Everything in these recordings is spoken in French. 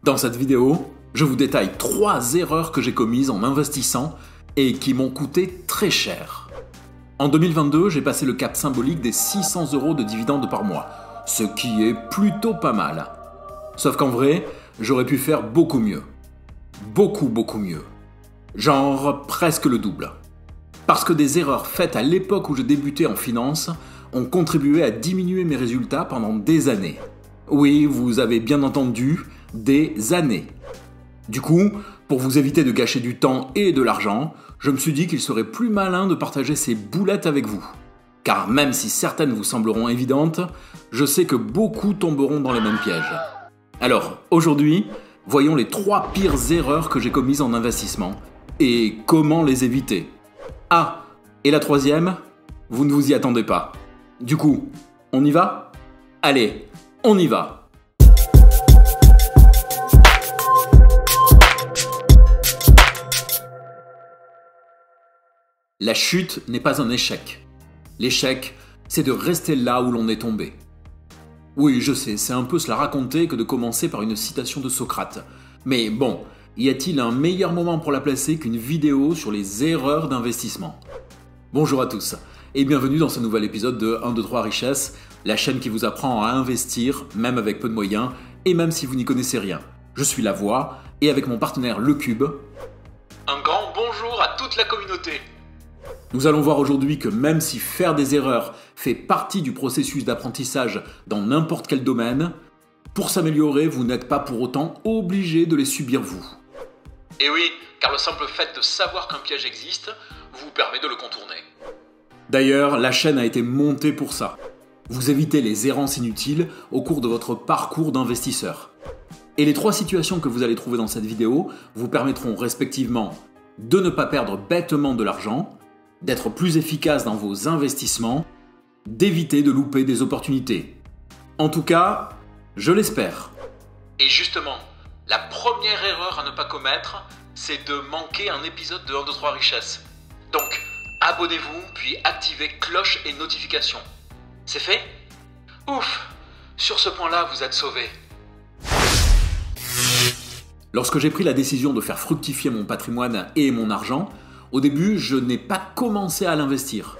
Dans cette vidéo, je vous détaille 3 erreurs que j'ai commises en investissant et qui m'ont coûté très cher. En 2022, j'ai passé le cap symbolique des 600 € de dividendes par mois, ce qui est plutôt pas mal. Sauf qu'en vrai, j'aurais pu faire beaucoup mieux. Beaucoup mieux. Genre presque le double. Parce que des erreurs faites à l'époque où je débutais en finance ont contribué à diminuer mes résultats pendant des années. Oui, vous avez bien entendu, des années. Du coup, pour vous éviter de gâcher du temps et de l'argent, je me suis dit qu'il serait plus malin de partager ces boulettes avec vous. Car même si certaines vous sembleront évidentes, je sais que beaucoup tomberont dans les mêmes pièges. Alors, aujourd'hui, voyons les 3 pires erreurs que j'ai commises en investissement et comment les éviter. Ah, et la 3e, vous ne vous y attendez pas. Du coup, on y va ? Allez, on y va ! La chute n'est pas un échec. L'échec, c'est de rester là où l'on est tombé. Oui, je sais, c'est un peu se la raconter que de commencer par une citation de Socrate. Mais bon, y a-t-il un meilleur moment pour la placer qu'une vidéo sur les erreurs d'investissement ? Bonjour à tous, et bienvenue dans ce nouvel épisode de 1, 2, 3 Richesse, la chaîne qui vous apprend à investir, même avec peu de moyens, et même si vous n'y connaissez rien. Je suis La Voix, et avec mon partenaire Le Cube, un grand bonjour à toute la communauté. Nous allons voir aujourd'hui que même si faire des erreurs fait partie du processus d'apprentissage dans n'importe quel domaine, pour s'améliorer, vous n'êtes pas pour autant obligé de les subir vous. Et oui, car le simple fait de savoir qu'un piège existe vous permet de le contourner. D'ailleurs, la chaîne a été montée pour ça. Vous évitez les errances inutiles au cours de votre parcours d'investisseur. Et les 3 situations que vous allez trouver dans cette vidéo vous permettront respectivement de ne pas perdre bêtement de l'argent, d'être plus efficace dans vos investissements, d'éviter de louper des opportunités. En tout cas, je l'espère. Et justement, la première erreur à ne pas commettre, c'est de manquer un épisode de 1, 2, 3 Richesse. Donc, abonnez-vous, puis activez cloche et notifications. C'est fait ? Ouf ! Sur ce point-là, vous êtes sauvés. Lorsque j'ai pris la décision de faire fructifier mon patrimoine et mon argent, au début, je n'ai pas commencé à l'investir.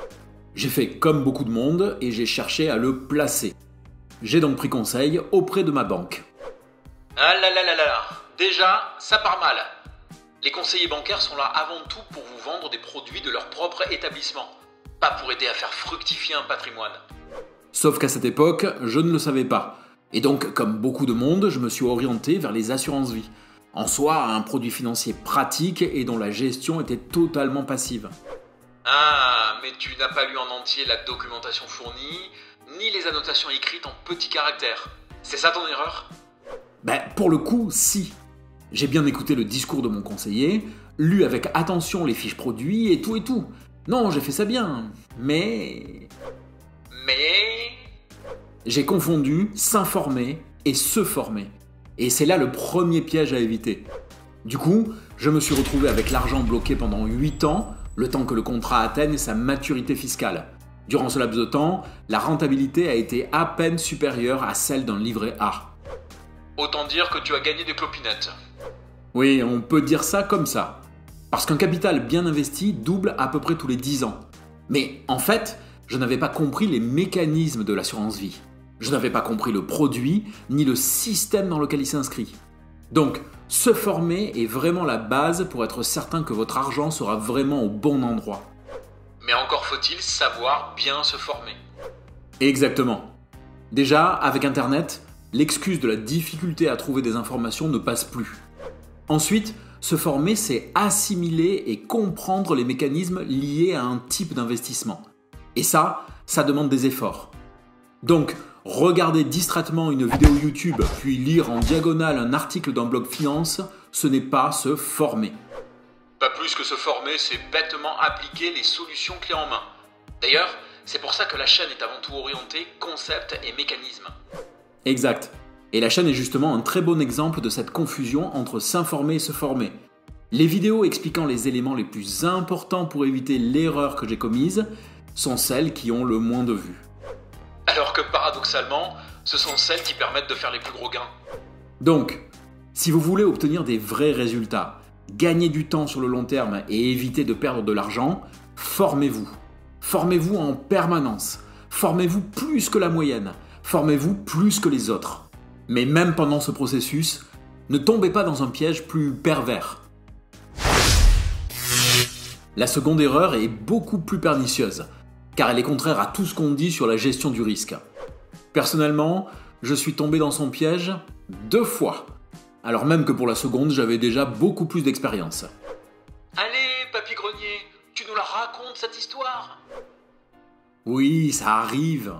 J'ai fait comme beaucoup de monde et j'ai cherché à le placer. J'ai donc pris conseil auprès de ma banque. Ah là là là là, déjà, ça part mal. Les conseillers bancaires sont là avant tout pour vous vendre des produits de leur propre établissement, pas pour aider à faire fructifier un patrimoine. Sauf qu'à cette époque, je ne le savais pas. Et donc, comme beaucoup de monde, je me suis orienté vers les assurances-vie. En soi, un produit financier pratique et dont la gestion était totalement passive. Ah, mais tu n'as pas lu en entier la documentation fournie, ni les annotations écrites en petits caractères. C'est ça ton erreur ? Pour le coup, si. J'ai bien écouté le discours de mon conseiller, lu avec attention les fiches produits et tout. Non, j'ai fait ça bien, mais... J'ai confondu s'informer et se former. Et c'est là le premier piège à éviter. Du coup, je me suis retrouvé avec l'argent bloqué pendant 8 ans, le temps que le contrat atteigne sa maturité fiscale. Durant ce laps de temps, la rentabilité a été à peine supérieure à celle d'un livret A. Autant dire que tu as gagné des clopinettes. Oui, on peut dire ça comme ça. Parce qu'un capital bien investi double à peu près tous les 10 ans. Mais en fait, je n'avais pas compris les mécanismes de l'assurance vie. Je n'avais pas compris le produit, ni le système dans lequel il s'inscrit. Donc, se former est vraiment la base pour être certain que votre argent sera vraiment au bon endroit. Mais encore faut-il savoir bien se former. Exactement. Déjà, avec Internet, l'excuse de la difficulté à trouver des informations ne passe plus. Ensuite, se former, c'est assimiler et comprendre les mécanismes liés à un type d'investissement. Et ça demande des efforts. Donc, regarder distraitement une vidéo YouTube, puis lire en diagonale un article d'un blog finance, ce n'est pas se former. Pas plus que se former, c'est bêtement appliquer les solutions clés en main. D'ailleurs, c'est pour ça que la chaîne est avant tout orientée concept et mécanisme. Exact. Et la chaîne est justement un très bon exemple de cette confusion entre s'informer et se former. Les vidéos expliquant les éléments les plus importants pour éviter l'erreur que j'ai commise sont celles qui ont le moins de vues. Alors que paradoxalement, ce sont celles qui permettent de faire les plus gros gains. Donc, Si vous voulez obtenir des vrais résultats, gagner du temps sur le long terme et éviter de perdre de l'argent, formez-vous. Formez-vous en permanence. Formez-vous plus que la moyenne. Formez-vous plus que les autres. Mais même pendant ce processus, ne tombez pas dans un piège plus pervers. La seconde erreur est beaucoup plus pernicieuse, car elle est contraire à tout ce qu'on dit sur la gestion du risque. Personnellement, je suis tombé dans son piège 2 fois, alors même que pour la seconde, j'avais déjà beaucoup plus d'expérience. Allez, Papy Grenier, tu nous la racontes cette histoire? Oui, ça arrive.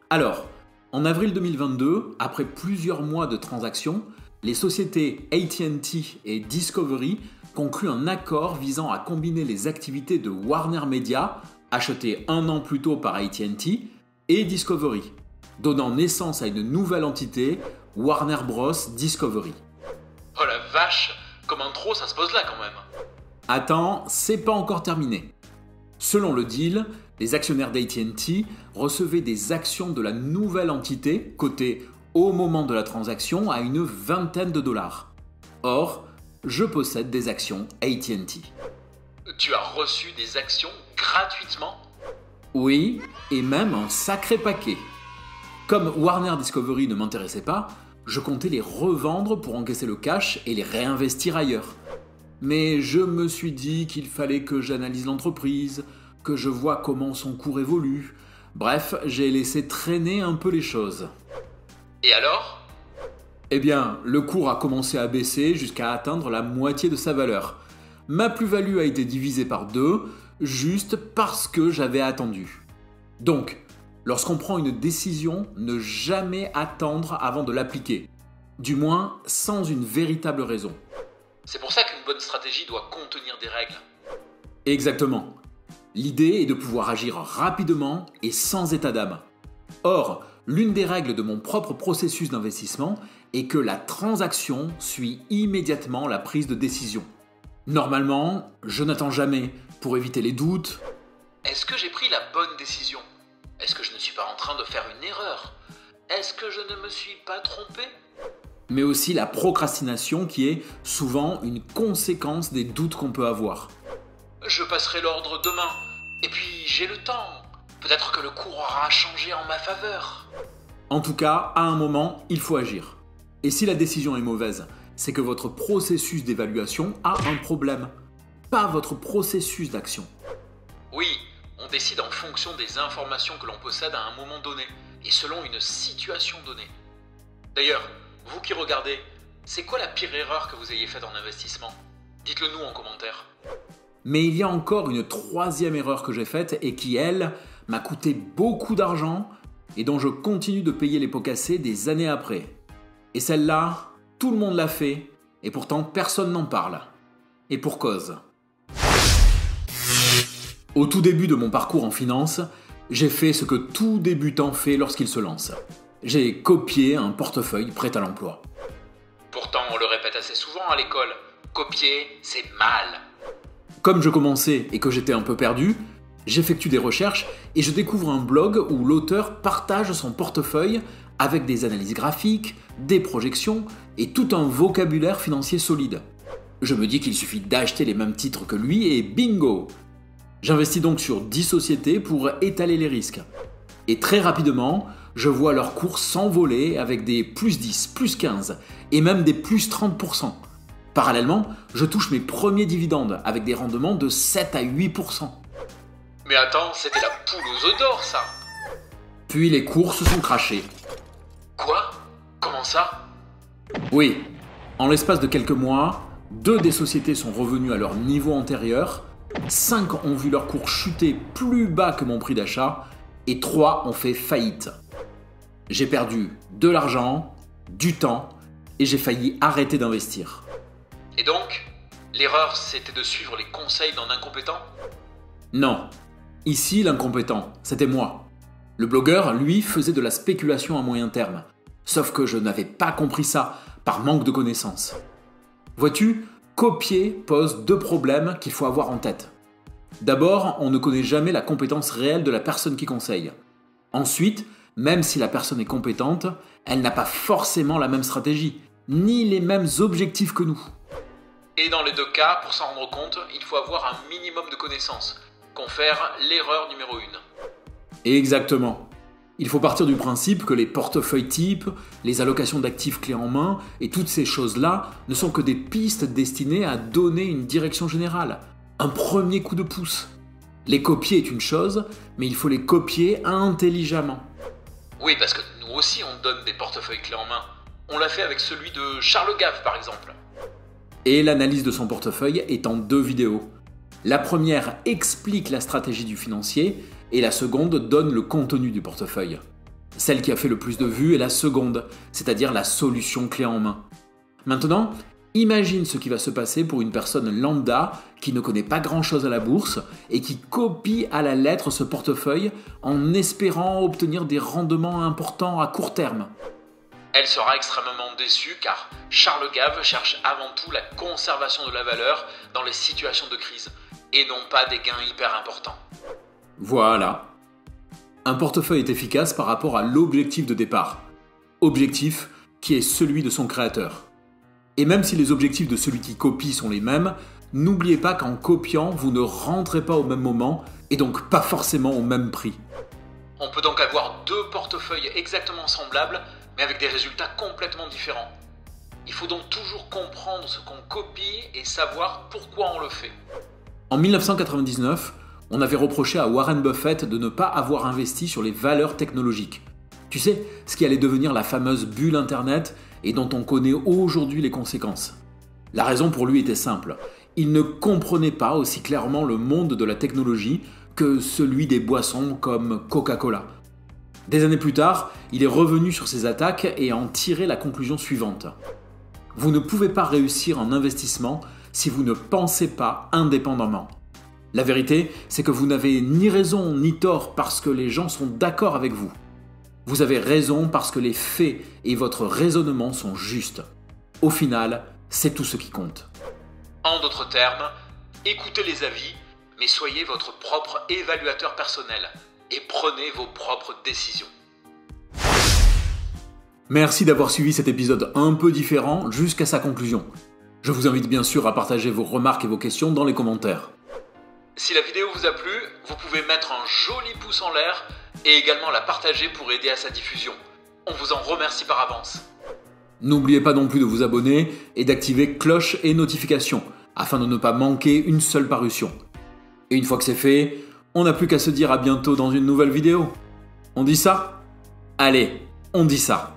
Alors, en avril 2022, après plusieurs mois de transactions, les sociétés AT&T et Discovery concluent un accord visant à combiner les activités de Warner Media, achetées 1 an plus tôt par AT&T, et Discovery, donnant naissance à une nouvelle entité, Warner Bros. Discovery. Oh la vache, comme intro ça se pose là quand même. Attends, c'est pas encore terminé. Selon le deal, les actionnaires d'AT&T recevaient des actions de la nouvelle entité, cotées au moment de la transaction à une vingtaine de dollars. Or, je possède des actions AT&T. Tu as reçu des actions gratuitement? Oui, et même un sacré paquet. Comme Warner Discovery ne m'intéressait pas, je comptais les revendre pour encaisser le cash et les réinvestir ailleurs. Mais je me suis dit qu'il fallait que j'analyse l'entreprise, que je vois comment son cours évolue. Bref, j'ai laissé traîner un peu les choses. Et alors? Eh bien, le cours a commencé à baisser jusqu'à atteindre la moitié de sa valeur. Ma plus-value a été divisée par 2, juste parce que j'avais attendu. Donc, lorsqu'on prend une décision, ne jamais attendre avant de l'appliquer. Du moins, sans une véritable raison. C'est pour ça qu'une bonne stratégie doit contenir des règles. Exactement. L'idée est de pouvoir agir rapidement et sans état d'âme. Or, l'une des règles de mon propre processus d'investissement est que la transaction suit immédiatement la prise de décision. Normalement, je n'attends jamais pour éviter les doutes. Est-ce que j'ai pris la bonne décision? Est-ce que je ne suis pas en train de faire une erreur? Est-ce que je ne me suis pas trompé? Mais aussi la procrastination qui est souvent une conséquence des doutes qu'on peut avoir. Je passerai l'ordre demain. Et puis j'ai le temps. Peut-être que le cours aura changé en ma faveur. En tout cas, à un moment, il faut agir. Et si la décision est mauvaise, c'est que votre processus d'évaluation a un problème, pas votre processus d'action. Oui, on décide en fonction des informations que l'on possède à un moment donné, et selon une situation donnée. D'ailleurs, vous qui regardez, c'est quoi la pire erreur que vous ayez faite en investissement? Dites-le nous en commentaire. Mais il y a encore une 3e erreur que j'ai faite et qui, elle, m'a coûté beaucoup d'argent et dont je continue de payer les pots cassés des années après. Et celle-là, tout le monde l'a fait et pourtant personne n'en parle. Et pour cause. Au tout début de mon parcours en finance, j'ai fait ce que tout débutant fait lorsqu'il se lance. J'ai copié un portefeuille prêt à l'emploi. Pourtant, on le répète assez souvent à l'école, copier, c'est mal. Comme je commençais et que j'étais un peu perdu, j'effectue des recherches et je découvre un blog où l'auteur partage son portefeuille avec des analyses graphiques, des projections et tout un vocabulaire financier solide. Je me dis qu'il suffit d'acheter les mêmes titres que lui et bingo! J'investis donc sur 10 sociétés pour étaler les risques. Et très rapidement, je vois leurs cours s'envoler avec des plus 10, plus 15 et même des plus 30%. Parallèlement, je touche mes premiers dividendes avec des rendements de 7 à 8%. Mais attends, c'était la poule aux œufs d'or ça! Puis les cours se sont crachés. Quoi? Comment ça? Oui, en l'espace de quelques mois, 2 des sociétés sont revenues à leur niveau antérieur, 5 ont vu leur cours chuter plus bas que mon prix d'achat, et 3 ont fait faillite. J'ai perdu de l'argent, du temps, et j'ai failli arrêter d'investir. Et donc, l'erreur c'était de suivre les conseils d'un incompétent? Non, ici l'incompétent, c'était moi. Le blogueur, lui, faisait de la spéculation à moyen terme. Sauf que je n'avais pas compris ça, par manque de connaissances. Vois-tu, copier pose 2 problèmes qu'il faut avoir en tête. D'abord, on ne connaît jamais la compétence réelle de la personne qui conseille. Ensuite, même si la personne est compétente, elle n'a pas forcément la même stratégie, ni les mêmes objectifs que nous. Et dans les deux cas, pour s'en rendre compte, il faut avoir un minimum de connaissances. Confère l'erreur numéro 1. Exactement. Il faut partir du principe que les portefeuilles types, les allocations d'actifs clés en main et toutes ces choses-là ne sont que des pistes destinées à donner une direction générale, un premier coup de pouce. Les copier est une chose, mais il faut les copier intelligemment. Oui, parce que nous aussi on donne des portefeuilles clés en main. On l'a fait avec celui de Charles Gave par exemple. Et l'analyse de son portefeuille est en 2 vidéos. La première explique la stratégie du financier et la seconde donne le contenu du portefeuille. Celle qui a fait le plus de vues est la seconde, c'est-à-dire la solution clé en main. Maintenant, imagine ce qui va se passer pour une personne lambda qui ne connaît pas grand-chose à la bourse et qui copie à la lettre ce portefeuille en espérant obtenir des rendements importants à court terme. Elle sera extrêmement déçue car Charles Gave cherche avant tout la conservation de la valeur dans les situations de crise et non pas des gains hyper importants. Voilà. Un portefeuille est efficace par rapport à l'objectif de départ. Objectif qui est celui de son créateur. Et même si les objectifs de celui qui copie sont les mêmes, n'oubliez pas qu'en copiant, vous ne rentrez pas au même moment et donc pas forcément au même prix. On peut donc avoir 2 portefeuilles exactement semblables mais avec des résultats complètement différents. Il faut donc toujours comprendre ce qu'on copie et savoir pourquoi on le fait. En 1999, on avait reproché à Warren Buffett de ne pas avoir investi sur les valeurs technologiques. Tu sais, ce qui allait devenir la fameuse bulle Internet et dont on connaît aujourd'hui les conséquences. La raison pour lui était simple. Il ne comprenait pas aussi clairement le monde de la technologie que celui des boissons comme Coca-Cola. Des années plus tard, il est revenu sur ses attaques et a en tiré la conclusion suivante. Vous ne pouvez pas réussir en investissement si vous ne pensez pas indépendamment. La vérité, c'est que vous n'avez ni raison ni tort parce que les gens sont d'accord avec vous. Vous avez raison parce que les faits et votre raisonnement sont justes. Au final, c'est tout ce qui compte. En d'autres termes, écoutez les avis, mais soyez votre propre évaluateur personnel et prenez vos propres décisions. Merci d'avoir suivi cet épisode un peu différent jusqu'à sa conclusion. Je vous invite bien sûr à partager vos remarques et vos questions dans les commentaires. Si la vidéo vous a plu, vous pouvez mettre un joli pouce en l'air et également la partager pour aider à sa diffusion. On vous en remercie par avance. N'oubliez pas non plus de vous abonner et d'activer cloche et notifications afin de ne pas manquer une seule parution. Et une fois que c'est fait, on n'a plus qu'à se dire à bientôt dans une nouvelle vidéo. On dit ça ? Allez, on dit ça.